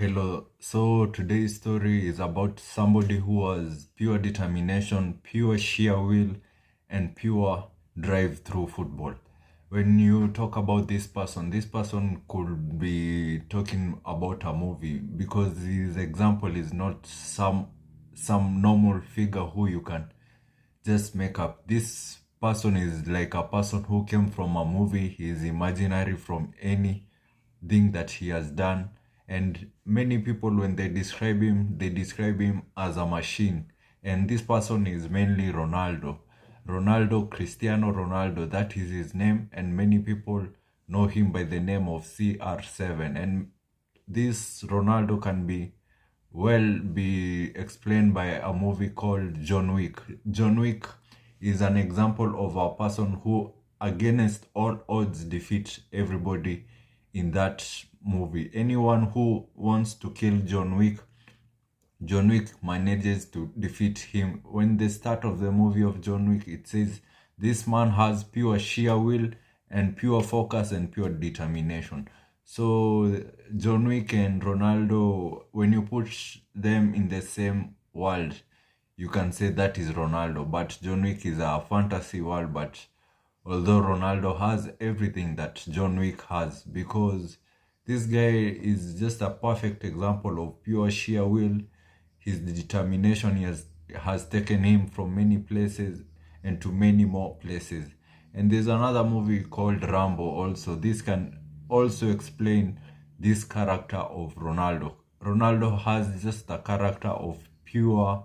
Hello, so today's story is about somebody who was pure determination, pure sheer will, and pure drive through football. When you talk about this person could be talking about a movie because his example is not some normal figure who you can just make up. This person is like a person who came from a movie. He is imaginary from anything that he has done. And many people, when they describe him as a machine. And this person is mainly Ronaldo. Ronaldo, Cristiano Ronaldo, that is his name. And many people know him by the name of CR7. And this Ronaldo can be explained by a movie called John Wick. John Wick is an example of a person who, against all odds, defeats everybody in that movie. Anyone who wants to kill John Wick manages to defeat him. When the start of the movie of John Wick, it says this man has pure sheer will and pure focus and pure determination. So John Wick and Ronaldo, when you put them in the same world, you can say that is Ronaldo. But John Wick is a fantasy world. But although Ronaldo has everything that John Wick has, because this guy is just a perfect example of pure sheer will. His determination has taken him from many places and to many more places. And there's another movie called Rambo also. This can also explain this character of Ronaldo. Ronaldo has just a character of pure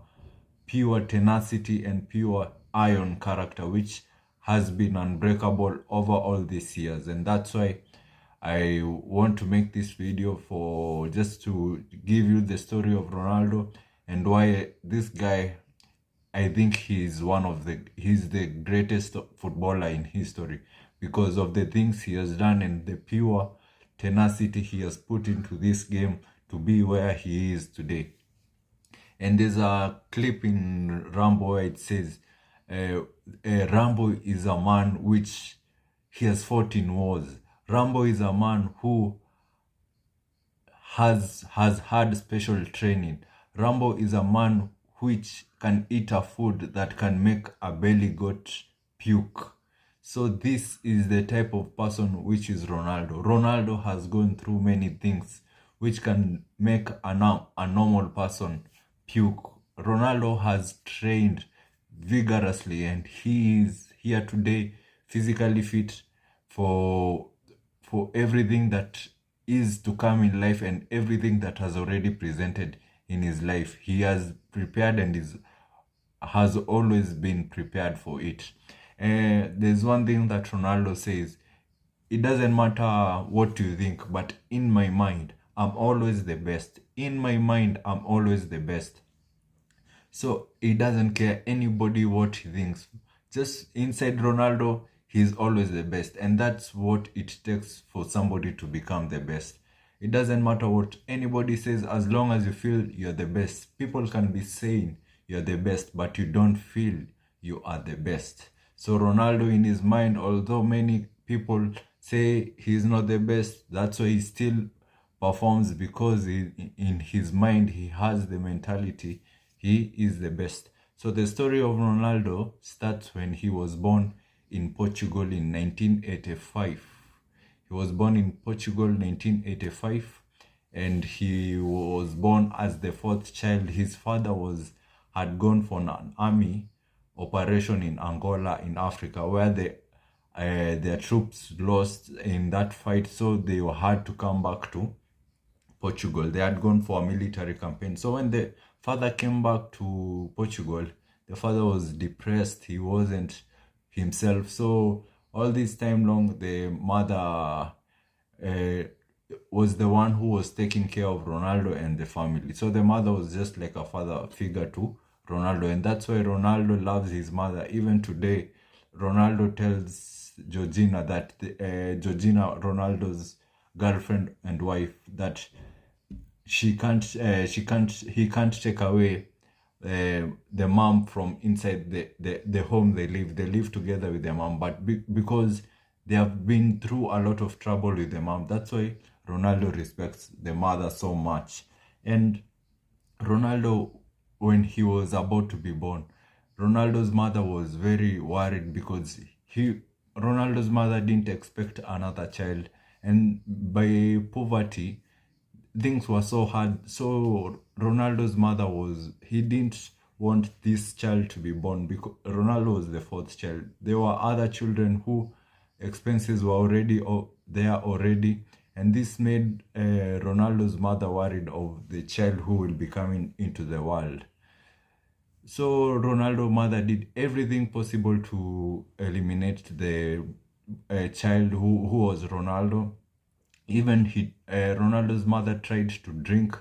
tenacity and pure iron character, which has been unbreakable over all these years. And that's why I want to make this video, for just to give you the story of Ronaldo and why this guy, I think he's the greatest footballer in history because of the things he has done and the pure tenacity he has put into this game to be where he is today. And there's a clip in Rambo where it says, Rambo is a man which he has fought in wars. Rambo is a man who has had special training. Rambo is a man which can eat a food that can make a belly goat puke. So this is the type of person which is Ronaldo. Ronaldo has gone through many things which can make a normal person puke. Ronaldo has trained vigorously and he is here today physically fit for everything that is to come in life and everything that has already presented in his life. He has prepared and has always been prepared for it. There's one thing that Ronaldo says: it doesn't matter what you think, but in my mind, I'm always the best. In my mind, I'm always the best. So he doesn't care anybody what he thinks. Just inside Ronaldo, he's always the best. And that's what it takes for somebody to become the best. It doesn't matter what anybody says, as long as you feel you're the best. People can be saying you're the best, but you don't feel you are the best. So Ronaldo, in his mind, although many people say he's not the best, that's why he still performs, because in his mind, he has the mentality he is the best. So the story of Ronaldo starts when he was born in Portugal in 1985. He was born in Portugal 1985, and he was born as the fourth child. His father had gone for an army operation in Angola in Africa, where their troops lost in that fight, so they had to come back to Portugal. They had gone for a military campaign. So when the father came back to Portugal, the father was depressed. He wasn't himself. So all this time long, the mother was the one who was taking care of Ronaldo and the family. So the mother was just like a father figure to Ronaldo, and that's why Ronaldo loves his mother. Even today, Ronaldo tells Georgina, Ronaldo's girlfriend and wife, that he can't take away the mom from inside the home they live. They live together with their mom, but because they have been through a lot of trouble with the mom, that's why Ronaldo respects the mother so much. And Ronaldo, when he was about to be born, Ronaldo's mother was very worried because Ronaldo's mother didn't expect another child, and by poverty, things were so hard. So Ronaldo's mother he didn't want this child to be born because Ronaldo was the fourth child. There were other children who expenses were already there already, and this made Ronaldo's mother worried of the child who will be coming into the world. So Ronaldo's mother did everything possible to eliminate the child who was Ronaldo. Even Ronaldo's mother tried to drink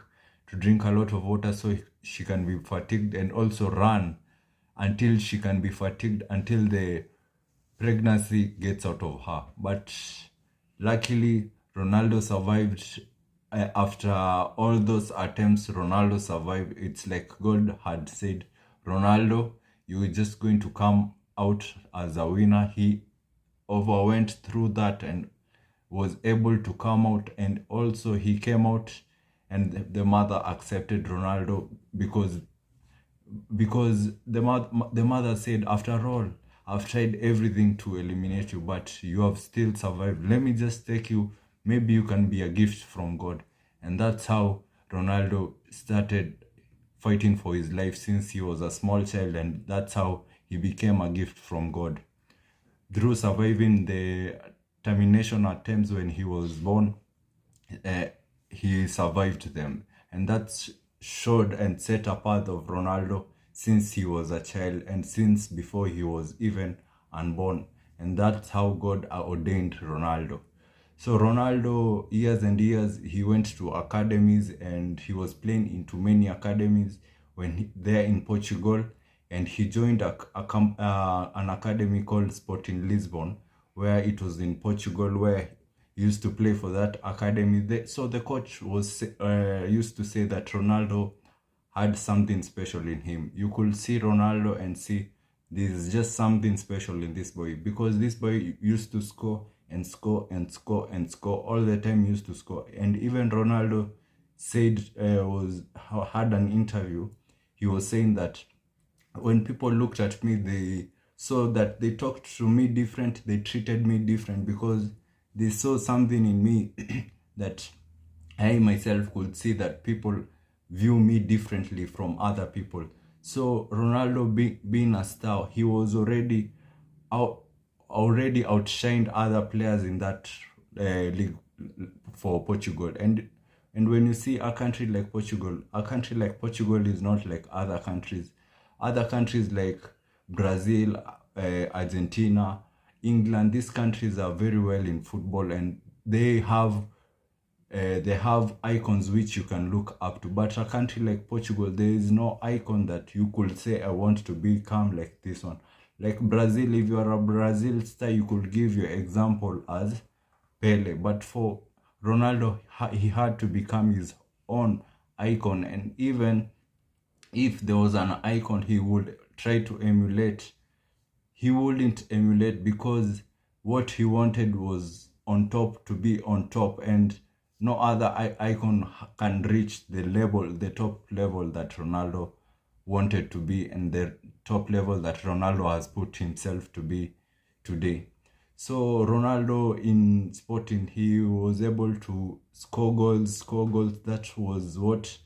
a lot of water so she can be fatigued, and also run until she can be fatigued until the pregnancy gets out of her. But luckily, Ronaldo survived. After all those attempts, Ronaldo survived. It's like God had said, Ronaldo, you're just going to come out as a winner. He overwent through that and was able to come out, and also he came out, and the mother accepted Ronaldo because the mother said, after all, I've tried everything to eliminate you, but you have still survived. Let me just take you. Maybe you can be a gift from God. And that's how Ronaldo started fighting for his life since he was a small child, and that's how he became a gift from God. Through surviving the termination attempts when he was born, he survived them. And that showed and set a path of Ronaldo since he was a child and since before he was even unborn. And that's how God ordained Ronaldo. So Ronaldo, years and years, he went to academies, and he was playing into many academies when there in Portugal. And he joined an academy called Sporting Lisbon, where it was in Portugal, where he used to play for that academy. So the coach was used to say that Ronaldo had something special in him. You could see Ronaldo and see there's just something special in this boy, because this boy used to score and score and score and score all the time. He used to score. And even Ronaldo said had an interview. He was saying that when people looked at me, they saw that they talked to me different, they treated me different, because they saw something in me that I myself could see, that people view me differently from other people. So Ronaldo being a star, he was already outshined other players in that league for Portugal. And when you see a country like Portugal is not like other countries. Other countries like Brazil, Argentina, England, these countries are very well in football, and they have icons which you can look up to. But a country like Portugal, there is no icon that you could say, I want to become like this one. Like Brazil, if you are a Brazil star, you could give your example as Pele. But for Ronaldo, he had to become his own icon. And even if there was an icon he would try to emulate, he wouldn't emulate, because what he wanted was on top, to be on top, and no other icon can reach the top level that Ronaldo wanted to be, and the top level that Ronaldo has put himself to be today. So Ronaldo in Sporting, he was able to score goals. That was what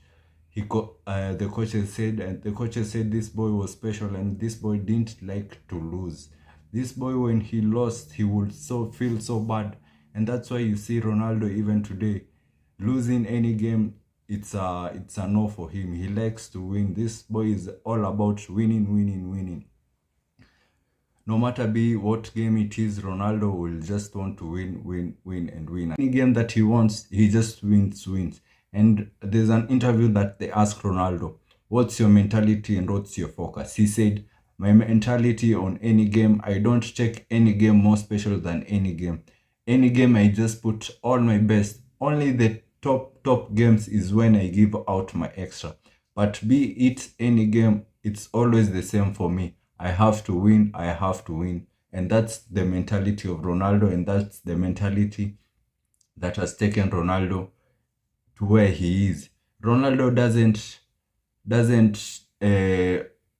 the coaches said, and the coaches said this boy was special, and this boy didn't like to lose. This boy, when he lost, he would feel so bad. And that's why you see Ronaldo even today, losing any game, it's a no for him. He likes to win. This boy is all about winning. No matter what game it is, Ronaldo will just want to win. Any game that he wants, he just wins. And there's an interview that they asked Ronaldo, what's your mentality and what's your focus? He said, my mentality on any game, I don't take any game more special than any game. Any game, I just put all my best. Only the top games is when I give out my extra. But be it any game, it's always the same for me. I have to win. And that's the mentality of Ronaldo, and that's the mentality that has taken Ronaldo to where he is. Ronaldo doesn't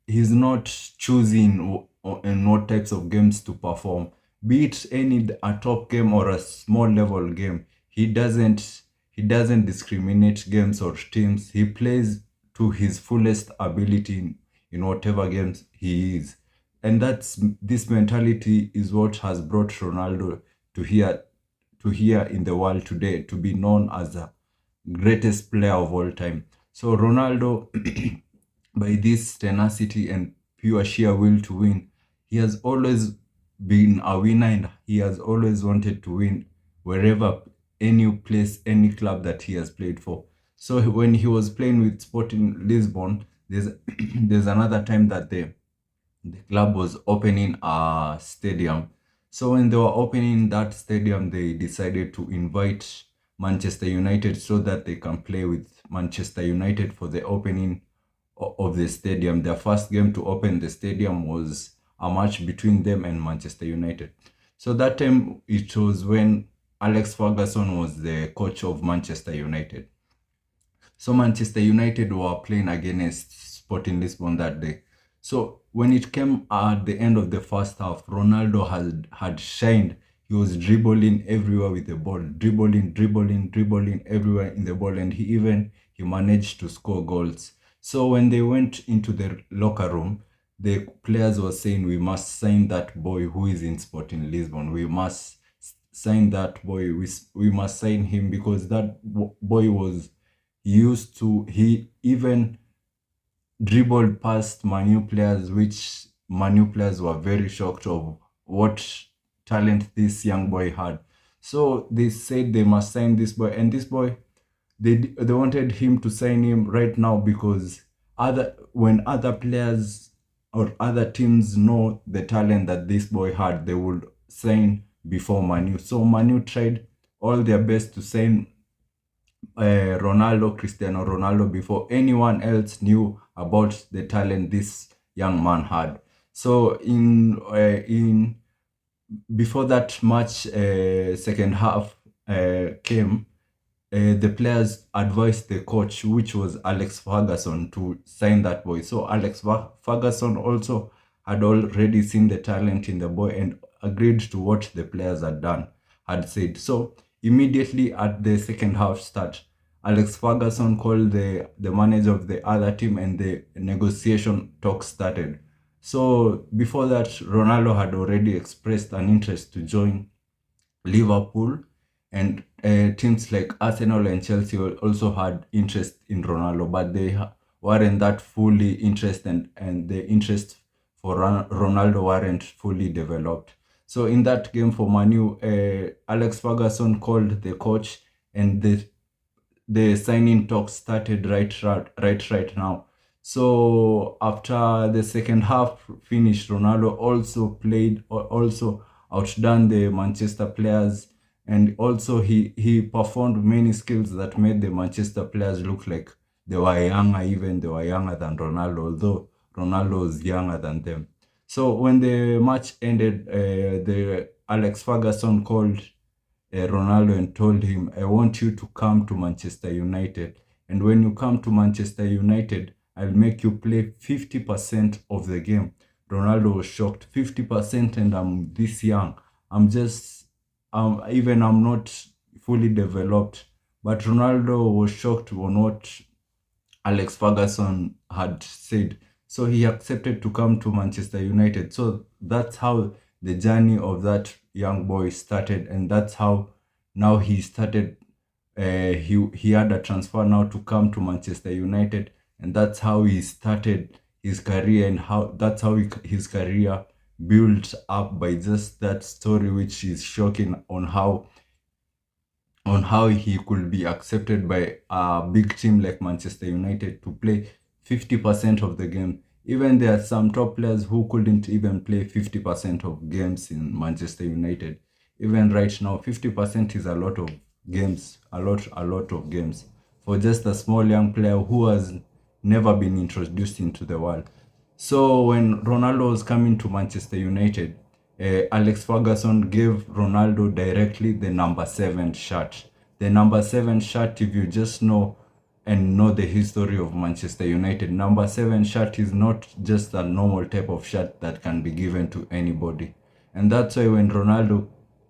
he's not choosing in what types of games to perform, be it a top game or a small level game. He doesn't discriminate games or teams. He plays to his fullest ability in whatever games he is. And this mentality is what has brought Ronaldo to here in the world today, to be known as the greatest player of all time. So Ronaldo, by this tenacity and pure sheer will to win, he has always been a winner, and he has always wanted to win wherever, any place, any club that he has played for. So when he was playing with Sporting Lisbon, there's there's another time that the club was opening a stadium. So when they were opening that stadium, they decided to invite Manchester United so that they can play with Manchester United for the opening of the stadium. Their first game to open the stadium was a match between them and Manchester United. So that time, it was when Alex Ferguson was the coach of Manchester United. So Manchester United were playing against Sporting Lisbon that day. So when it came at the end of the first half, Ronaldo had shined. He was dribbling everywhere with the ball, dribbling everywhere in the ball, and he managed to score goals. So when they went into the locker room, the players were saying, "We must sign that boy who is in Sporting Lisbon. We must sign that boy. We must sign him because that boy was used to. He even dribbled past Manu players, which Manu players were very shocked of what talent this young boy had. So they said they must sign this boy, and this boy, they wanted him to sign him right now because when other players or other teams know the talent that this boy had, they would sign before Manu. So Manu tried all their best to sign Cristiano Ronaldo before anyone else knew about the talent this young man had. So in before that match, second half came, the players advised the coach, which was Alex Ferguson, to sign that boy. So Alex Ferguson also had already seen the talent in the boy and agreed to what the players had said. So immediately at the second half start, Alex Ferguson called the manager of the other team, and the negotiation talk started. So before that, Ronaldo had already expressed an interest to join Liverpool, and teams like Arsenal and Chelsea also had interest in Ronaldo, but they weren't that fully interested, and the interest for Ronaldo weren't fully developed. So in that game for Manu, Alex Ferguson called the coach, and the signing talks started right now. So after the second half finished, Ronaldo also outdone the Manchester players, and also he performed many skills that made the Manchester players look like they were younger than Ronaldo, although Ronaldo was younger than them. So when the match ended, the Alex Ferguson called Ronaldo and told him, "I want you to come to Manchester United. And when you come to Manchester United, I'll make you play 50% of the game." Ronaldo was shocked. 50%, and I'm this young. I'm not fully developed. But Ronaldo was shocked on what Alex Ferguson had said. So he accepted to come to Manchester United. So that's how the journey of that young boy started, and that's how now he started. He had a transfer now to come to Manchester United, and that's how he started his career, and that's how his career built up by just that story, which is shocking on how he could be accepted by a big team like Manchester United to play 50% of the game. Even there are some top players who couldn't even play 50% of games in Manchester United. Even right now, 50% is a lot of games, a lot of games for just a small young player who has never been introduced into the world. So when Ronaldo was coming to Manchester United, Alex Ferguson gave Ronaldo directly the number 7 shirt. The number 7 shirt, if you just know and know the history of Manchester United, number 7 shirt is not just a normal type of shirt that can be given to anybody. And that's why when Ronaldo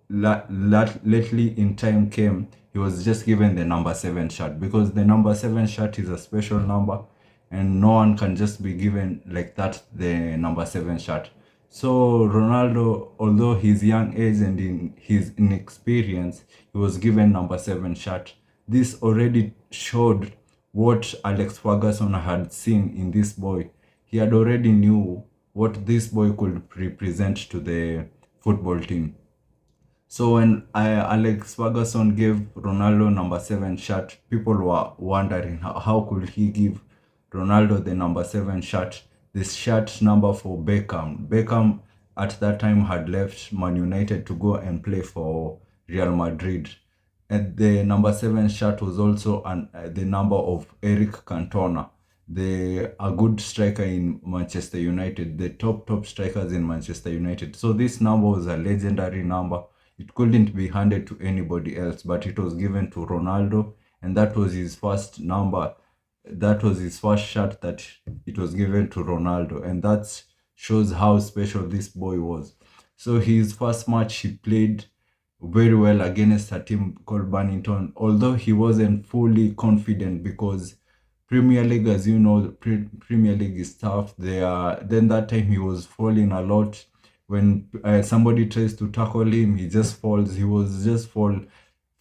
lately in time came, he was just given the number 7 shirt, because the number 7 shirt is a special number and no one can just be given like that the number 7 shirt. So Ronaldo, although his young age and in his inexperience, he was given number 7 shirt. This already showed what Alex Ferguson had seen in this boy. He had already knew what this boy could represent to the football team. So when Alex Ferguson gave Ronaldo number 7 shirt, people were wondering how could he give Ronaldo the number 7 shirt, this shirt number for Beckham. Beckham at that time had left Man United to go and play for Real Madrid. And the number 7 shirt was also the number of Eric Cantona, a good striker in Manchester United, the top strikers in Manchester United. So this number was a legendary number. It couldn't be handed to anybody else, but it was given to Ronaldo, and that was his first number. That was his first shirt that it was given to Ronaldo, and that shows how special this boy was. So his first match he played very well against a team called Burnington, although he wasn't fully confident because Premier League, as you know, Premier League is tough. Then that time he was falling a lot. When somebody tries to tackle him, he just falls. He was just falling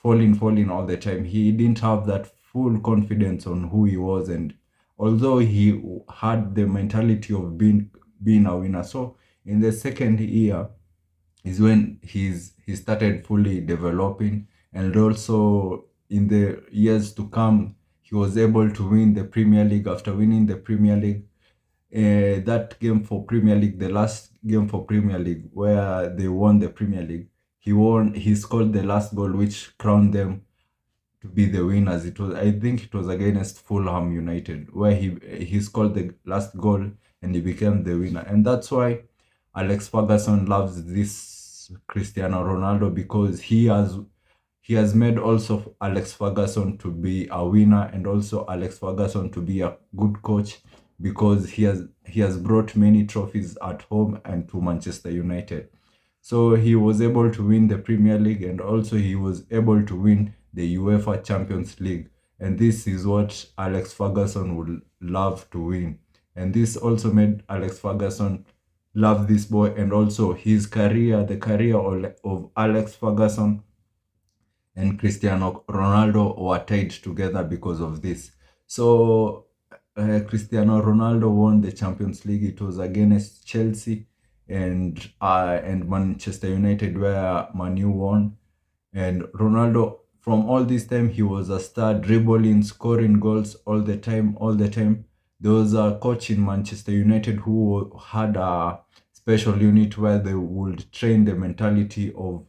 all the time. He didn't have that full confidence on who he was, and although he had the mentality of being a winner. So in the second year is when he started fully developing, and also in the years to come, he was able to win the Premier League. After winning the Premier League, that game for Premier League, the last game for Premier League where they won the Premier League, he scored the last goal which crowned them to be the winners. I think it was against Fulham United, where he scored the last goal and he became the winner. And that's why Alex Ferguson loves this Cristiano Ronaldo, because he has made also Alex Ferguson to be a winner, and also Alex Ferguson to be a good coach, because he has brought many trophies at home and to Manchester United. So he was able to win the Premier League, and also he was able to win the UEFA Champions League. And this is what Alex Ferguson would love to win. And this also made Alex Ferguson love this boy, and also his career, the career of Alex Ferguson and Cristiano Ronaldo were tied together because of this. So Cristiano Ronaldo won the Champions League. It was against Chelsea and Manchester United, where Man U won. And Ronaldo, from all this time, he was a star, dribbling, scoring goals all the time. There was a coach in Manchester United who had a special unit where they would train the mentality of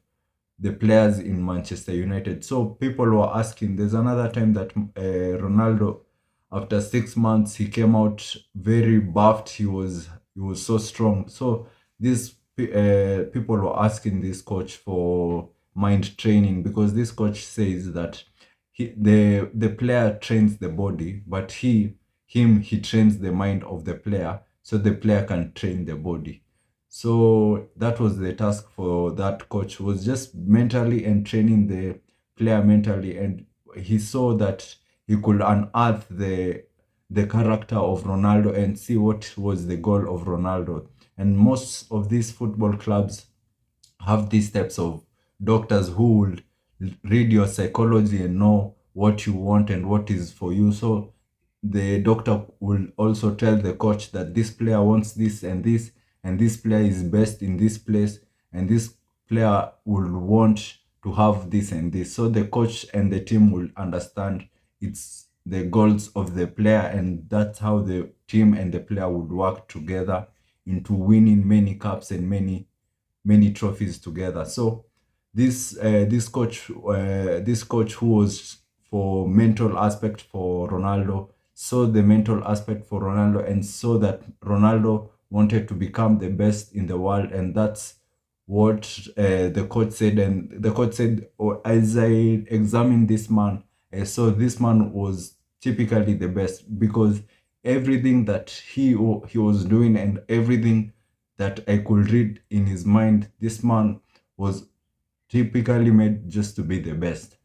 the players in Manchester United. So people were asking, there's another time that Ronaldo, after 6 months, he came out very buffed. He was so strong. So these people were asking this coach for mind training, because this coach says that the player trains the body, but he trains the mind of the player, so the player can train the body. So that was the task for that coach, was just mentally and training the player mentally, and he saw that he could unearth the character of Ronaldo and see what was the goal of Ronaldo. And most of these football clubs have these types of doctors who will read your psychology and know what you want and what is for you. So the doctor will also tell the coach that this player wants this, and this player is best in this place, and this player will want to have this and this. So the coach and the team will understand it's the goals of the player, and that's how the team and the player would work together into winning many cups and many trophies together. So this coach who was for mental aspect for Ronaldo, saw the mental aspect for Ronaldo, and saw that Ronaldo wanted to become the best in the world, and that's what the coach said, and the coach said, oh, as I examined this man, I saw this man was typically the best, because everything that he was doing and everything that I could read in his mind, this man was typically made just to be the best.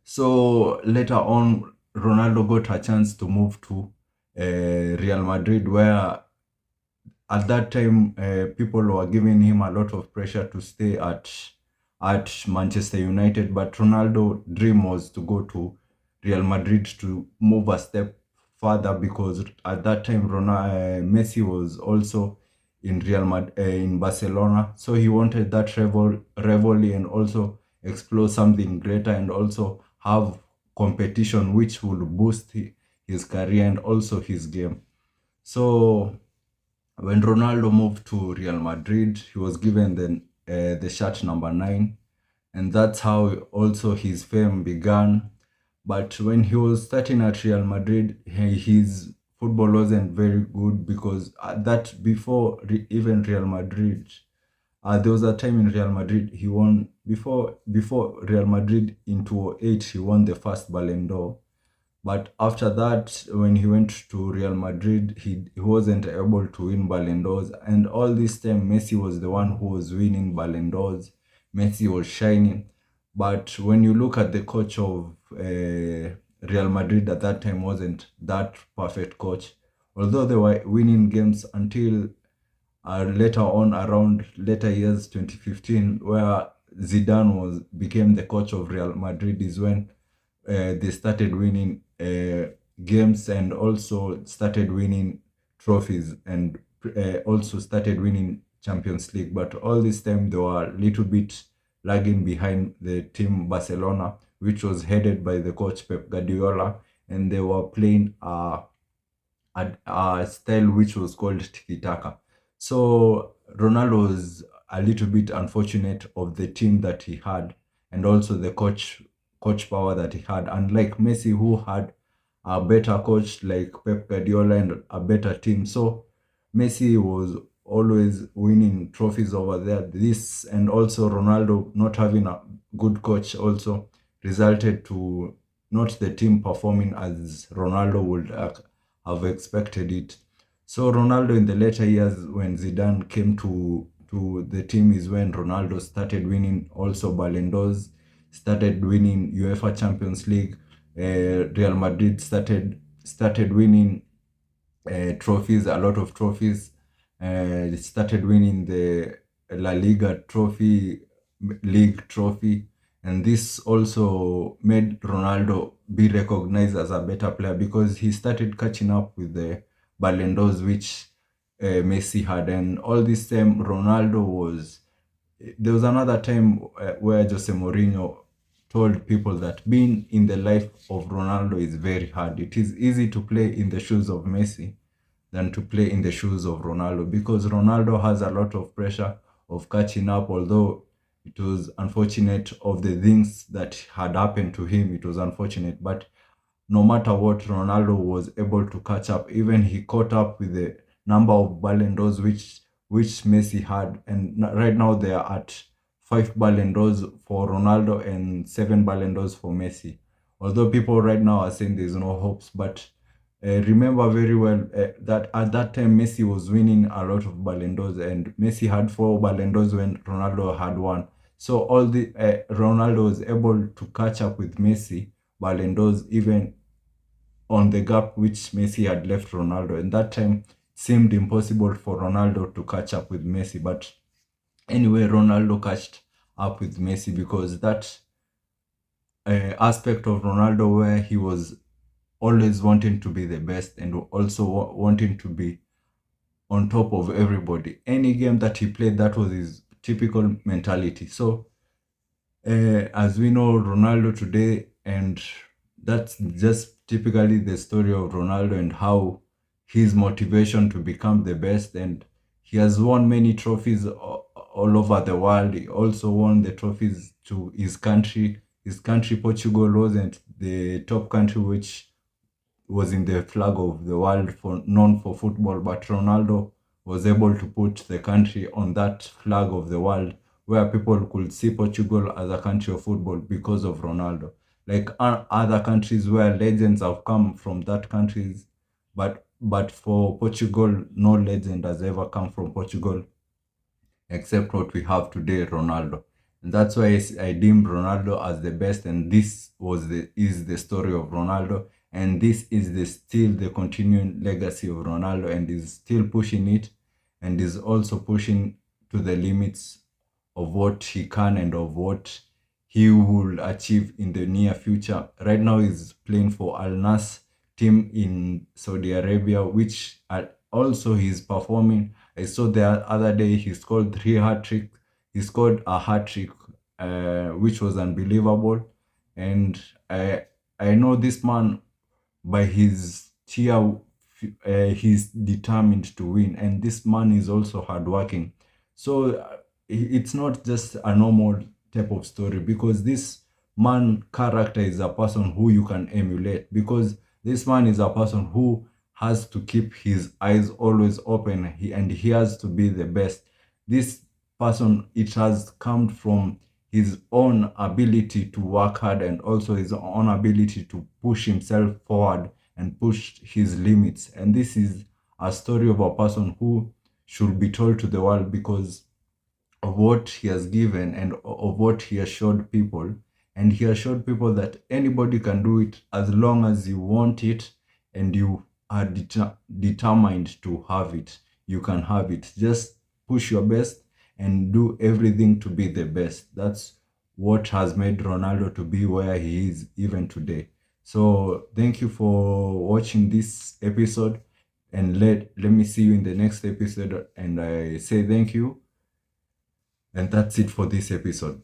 So later on, Ronaldo got a chance to move to Real Madrid, where at that time people were giving him a lot of pressure to stay at Manchester United, but Ronaldo's dream was to go to Real Madrid to move a step further, because at that time Messi was also in in Barcelona, so he wanted that rivalry and also explore something greater and also have competition which would boost his career and also his game. So when Ronaldo moved to Real Madrid, he was given the shirt number 9, and that's how also his fame began. But when he was starting at Real Madrid, his football wasn't very good, because that before even Real Madrid, there was a time in Real Madrid he won before Real Madrid in 2008 he won the first Ballon d'Or. But after that, when he went to Real Madrid, he wasn't able to win Ballon d'Ors. And all this time, Messi was the one who was winning Ballon d'Ors. Messi was shining. But when you look at the coach of Real Madrid at that time, wasn't that perfect coach. Although they were winning games until later on, around later years, 2015, where Zidane became the coach of Real Madrid, is when they started winning games and also started winning trophies and also started winning Champions League. But all this time they were a little bit lagging behind the team Barcelona, which was headed by the coach Pep Guardiola, and they were playing a style which was called tiki-taka. So Ronaldo was a little bit unfortunate of the team that he had and also the coach power that he had. Unlike Messi, who had a better coach like Pep Guardiola and a better team. So Messi was always winning trophies over there. This and also Ronaldo not having a good coach also resulted to not the team performing as Ronaldo would have expected it. So Ronaldo in the later years, when Zidane came to the team, is when Ronaldo started winning also Ballon d'Ors, started winning UEFA Champions League. Real Madrid started winning trophies, a lot of trophies. Started winning the La Liga trophy, league trophy, and this also made Ronaldo be recognized as a better player, because he started catching up with the Ballon d'Ors which Messi had. And all this time Ronaldo was, there was another time where Jose Mourinho told people that being in the life of Ronaldo is very hard. It is easy to play in the shoes of Messi than to play in the shoes of Ronaldo, because Ronaldo has a lot of pressure of catching up. Although it was unfortunate of the things that had happened to him, it was unfortunate, but no matter what, Ronaldo was able to catch up. Even he caught up with the number of Ballon d'Ors which Messi had, and right now they are at 5 Ballon d'Ors for Ronaldo and 7 Ballon d'Ors for Messi. Although people right now are saying there's no hopes, but remember very well that at that time Messi was winning a lot of Ballon d'Ors, and Messi had 4 Ballon d'Ors when Ronaldo had 1. So all the Ronaldo was able to catch up with Messi Ballon d'Ors, even on the gap which Messi had left Ronaldo. And that time it seemed impossible for Ronaldo to catch up with Messi. But anyway, Ronaldo catched up with Messi, because that aspect of Ronaldo where he was always wanting to be the best and also wanting to be on top of everybody. Any game that he played, that was his typical mentality. So as we know, Ronaldo today, and that's just typically the story of Ronaldo and how his motivation to become the best. And he has won many trophies all over the world. He also won the trophies to his country. His country, Portugal, wasn't the top country which was in the flag of the world for known for football, but Ronaldo was able to put the country on that flag of the world where people could see Portugal as a country of football because of Ronaldo. Like other countries where legends have come from that countries, but for Portugal, no legend has ever come from Portugal except what we have today, Ronaldo. And that's why I deemed Ronaldo as the best, and this is the story of Ronaldo, and this is still the continuing legacy of Ronaldo, and is still pushing it, and is also pushing to the limits of what he can and of what he will achieve in the near future. Right now, he's playing for Al Nassr team in Saudi Arabia, which also he's performing. I saw the other day he scored 3 hat-trick. He scored a hat-trick, which was unbelievable. And I know this man by his cheer, he's determined to win, and this man is also hardworking. So it's not just a normal type of story, because this man character is a person who you can emulate, because this man is a person who has to keep his eyes always open, and he has to be the best. This person, it has come from his own ability to work hard, and also his own ability to push himself forward and push his limits. And this is a story of a person who should be told to the world, because of what he has given and of what he has showed people. And he has showed people that anybody can do it as long as you want it and you are determined to have it. You can have it. Just push your best and do everything to be the best. That's what has made Ronaldo to be where he is even today. So thank you for watching this episode, and let me see you in the next episode. And I say thank you. And that's it for this episode.